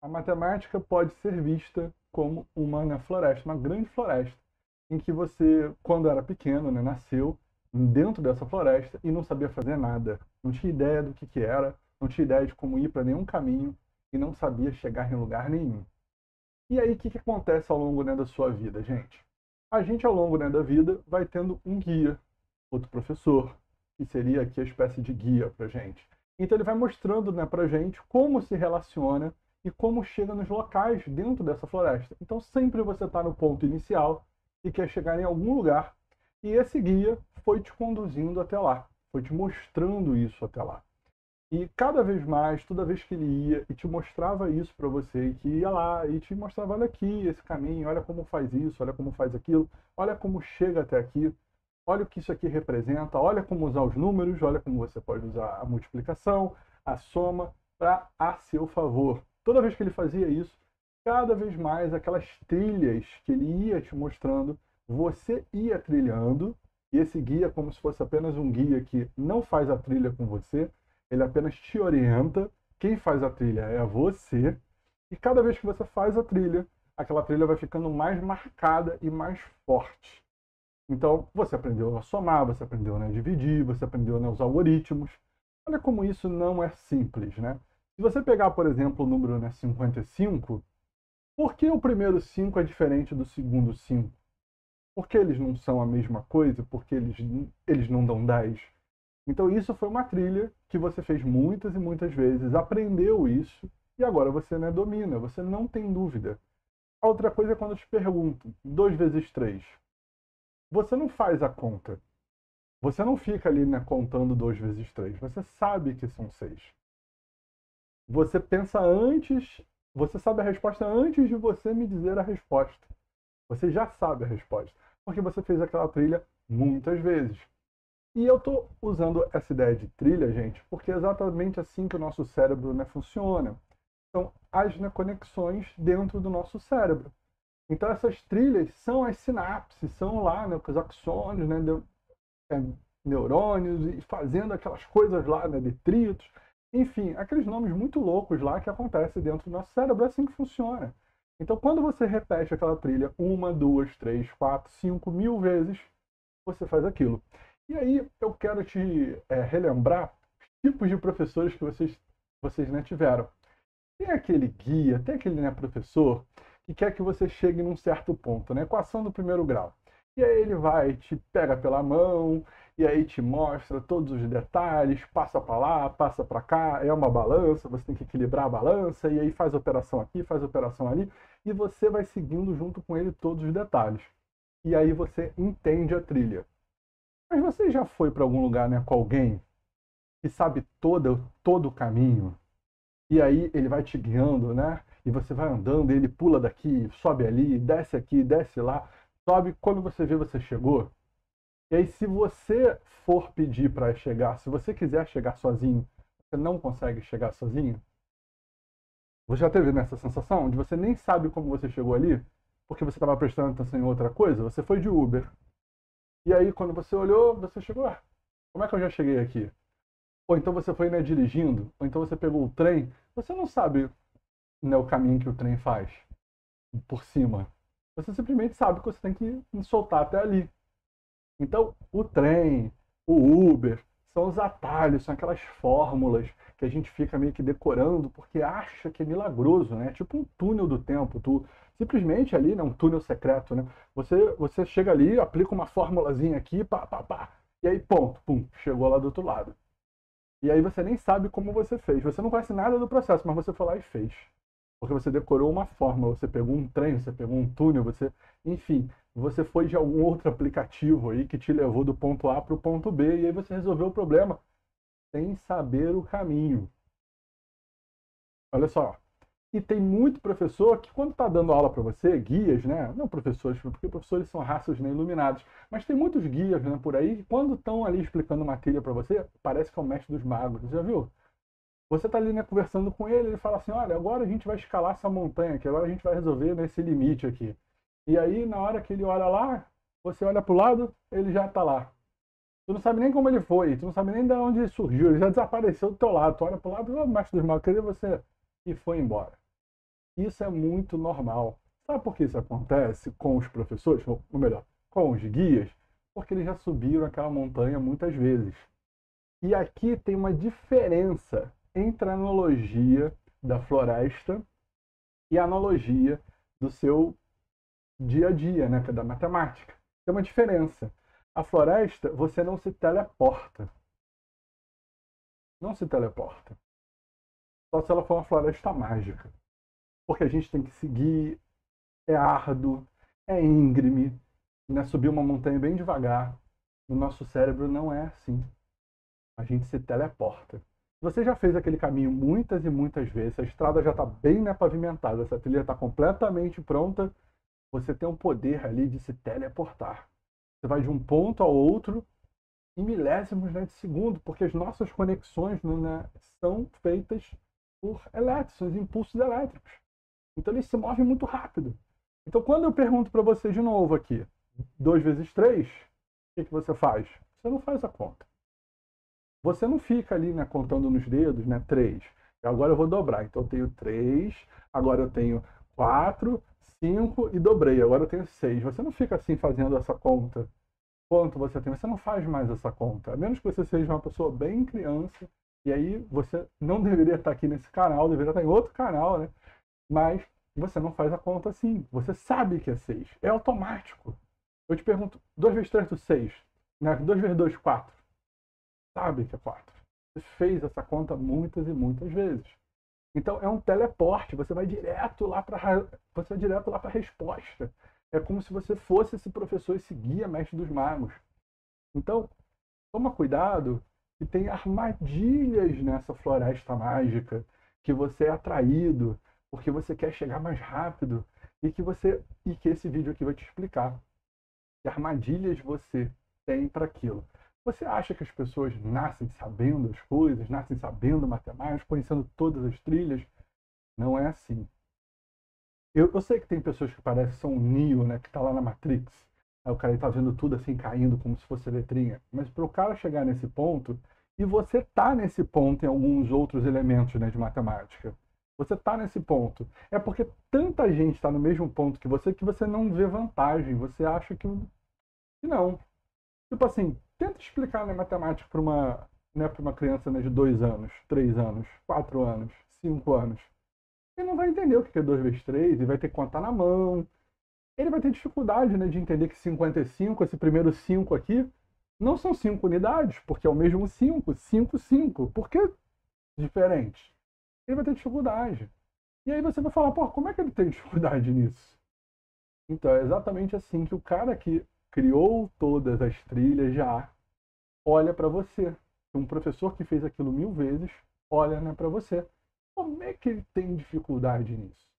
A matemática pode ser vista como uma, né, floresta, uma grande floresta, em que você, quando era pequeno, né, nasceu dentro dessa floresta e não sabia fazer nada. Não tinha ideia do que era, não tinha ideia de como ir para nenhum caminho e não sabia chegar em lugar nenhum. E aí, o que acontece ao longo, né, da sua vida, gente? A gente, ao longo, né, da vida, vai tendo um guia, outro professor, que seria aqui a espécie de guia para gente. Então, ele vai mostrando, né, para gente como se relaciona e como chega nos locais dentro dessa floresta. Então, sempre você está no ponto inicial e quer chegar em algum lugar, e esse guia foi te conduzindo até lá, foi te mostrando isso até lá. E cada vez mais, toda vez que ele ia e te mostrava isso para você, que ia lá e te mostrava, olha aqui esse caminho, olha como faz isso, olha como faz aquilo, olha como chega até aqui, olha o que isso aqui representa, olha como usar os números, olha como você pode usar a multiplicação, a soma, para a seu favor. Toda vez que ele fazia isso, cada vez mais aquelas trilhas que ele ia te mostrando, você ia trilhando, e esse guia, como se fosse apenas um guia que não faz a trilha com você, ele apenas te orienta. Quem faz a trilha é você. E cada vez que você faz a trilha, aquela trilha vai ficando mais marcada e mais forte. Então, você aprendeu a somar, você aprendeu, né, a dividir, você aprendeu, né, os algoritmos. Olha como isso não é simples, né? Se você pegar, por exemplo, o número, né, 55, por que o primeiro 5 é diferente do segundo 5? Por que eles não são a mesma coisa? Por que eles não dão 10? Então isso foi uma trilha que você fez muitas e muitas vezes, aprendeu isso e agora você, né, domina, você não tem dúvida. A outra coisa é quando eu te pergunto, 2 vezes 3, você não faz a conta. Você não fica ali, né, contando 2 vezes 3. Você sabe que são 6. Você pensa antes, você sabe a resposta antes de você me dizer a resposta. Você já sabe a resposta, porque você fez aquela trilha muitas vezes. E eu estou usando essa ideia de trilha, gente, porque é exatamente assim que o nosso cérebro, né, funciona. São as, né, conexões dentro do nosso cérebro. Então essas trilhas são as sinapses, são lá, né, os axônios, né, é, neurônios, e fazendo aquelas coisas lá, né, detritos. Enfim, aqueles nomes muito loucos lá que acontecem dentro do nosso cérebro, é assim que funciona. Então quando você repete aquela trilha uma, duas, três, quatro, 5.000 vezes, você faz aquilo. E aí eu quero te relembrar os tipos de professores que vocês, né, tiveram. Tem aquele guia, tem aquele, né, professor que quer que você chegue num certo ponto, né? Equação do primeiro grau. E aí ele vai, te pega pela mão, e aí te mostra todos os detalhes, passa para lá, passa para cá, é uma balança, você tem que equilibrar a balança, e aí faz operação aqui, faz operação ali, e você vai seguindo junto com ele todos os detalhes. E aí você entende a trilha. Mas você já foi para algum lugar, né, com alguém que sabe todo o caminho? E aí ele vai te guiando, né? E você vai andando, e ele pula daqui, sobe ali, desce aqui, desce lá, sobe. Quando você vê, você chegou. E aí, se você for pedir para chegar, se você quiser chegar sozinho, você não consegue chegar sozinho. Você já teve nessa sensação de você nem sabe como você chegou ali, porque você estava prestando atenção em outra coisa? Você foi de Uber. E aí, quando você olhou, você chegou. Ah, como é que eu já cheguei aqui? Ou então você foi, né, dirigindo, ou então você pegou o trem, você não sabe, né, o caminho que o trem faz por cima. Você simplesmente sabe que você tem que soltar até ali. Então, o trem, o Uber, são os atalhos, são aquelas fórmulas que a gente fica meio que decorando porque acha que é milagroso, né? Tipo um túnel do tempo. Tu simplesmente ali, né, um túnel secreto, né? Você chega ali, aplica uma formulazinha aqui, pá, pá, pá, e aí, ponto, pum, chegou lá do outro lado. E aí você nem sabe como você fez. Você não conhece nada do processo, mas você foi lá e fez. Porque você decorou uma fórmula, você pegou um trem, você pegou um túnel, você, enfim, você foi de algum outro aplicativo aí que te levou do ponto A para o ponto B e aí você resolveu o problema sem saber o caminho. Olha só. E tem muito professor que, quando está dando aula para você, guias, né? Não professores, porque professores são raças, né, iluminados, mas tem muitos guias, né, por aí que, quando estão ali explicando matéria para você, parece que é o mestre dos magos. Já viu? Você está ali, né, conversando com ele, ele fala assim: olha, agora a gente vai escalar essa montanha aqui, agora a gente vai resolver nesse limite aqui. E aí, na hora que ele olha lá, você olha para o lado, ele já está lá. Tu não sabe nem como ele foi, tu não sabe nem de onde ele surgiu, ele já desapareceu do teu lado. Tu olha para o lado, oh, mestre dos magos, cadê você? E foi embora. Isso é muito normal. Sabe por que isso acontece com os professores, ou melhor, com os guias? Porque eles já subiram aquela montanha muitas vezes. E aqui tem uma diferença entre a analogia da floresta e a analogia do seu dia a dia, né, que é da matemática. Tem uma diferença. A floresta, você não se teleporta. Não se teleporta. Só se ela for uma floresta mágica. Porque a gente tem que seguir, é árduo, é íngreme, né? Subir uma montanha bem devagar. No nosso cérebro não é assim. A gente se teleporta. Você já fez aquele caminho muitas e muitas vezes, a estrada já está bem, né, pavimentada, essa trilha está completamente pronta, você tem o poder ali de se teleportar. Você vai de um ponto ao outro em milésimos, né, de segundo, porque as nossas conexões, né, são feitas por elétrons, são impulsos elétricos. Então eles se movem muito rápido. Então quando eu pergunto para você de novo aqui, 2 vezes 3, o que você faz? Você não faz a conta. Você não fica ali, né, contando nos dedos, né, 3. Agora eu vou dobrar. Então eu tenho 3, agora eu tenho 4, 5 e dobrei. Agora eu tenho 6. Você não fica assim fazendo essa conta. Quanto você tem? Você não faz mais essa conta. A menos que você seja uma pessoa bem criança. E aí você não deveria estar aqui nesse canal, deveria estar em outro canal, né? Mas você não faz a conta assim. Você sabe que é 6. É automático. Eu te pergunto, 2 vezes 3 é 6. Né? 2 vezes 2, 4. Sabe que é 4. Você fez essa conta muitas e muitas vezes. Então é um teleporte, você vai direto lá para a resposta. É como se você fosse esse professor, esse guia mestre dos magos. Então, toma cuidado que tem armadilhas nessa floresta mágica, que você é atraído porque você quer chegar mais rápido e que esse vídeo aqui vai te explicar. Que armadilhas você tem para aquilo. Você acha que as pessoas nascem sabendo as coisas, nascem sabendo matemática, conhecendo todas as trilhas? Não é assim. Eu sei que tem pessoas que parecem que são um Neo, né, que está lá na Matrix. Aí o cara está vendo tudo assim caindo como se fosse letrinha. Mas para o cara chegar nesse ponto, e você está nesse ponto em alguns outros elementos, né, de matemática. Você está nesse ponto. É porque tanta gente está no mesmo ponto que você não vê vantagem. Você acha que não. Tipo assim, tenta explicar, né, matemática para uma criança, né, de 2 anos, 3 anos, 4 anos, 5 anos. Ele não vai entender o que é 2 vezes 3 e vai ter que contar na mão. Ele vai ter dificuldade, né, de entender que 55, esse primeiro 5 aqui, não são 5 unidades, porque é o mesmo 5, 5, 5. Por que diferente? Ele vai ter dificuldade. E aí você vai falar, pô, como é que ele tem dificuldade nisso? Então, é exatamente assim que o cara que criou todas as trilhas já olha para você. Um professor que fez aquilo 1000 vezes olha, né, para você. Como é que ele tem dificuldade nisso?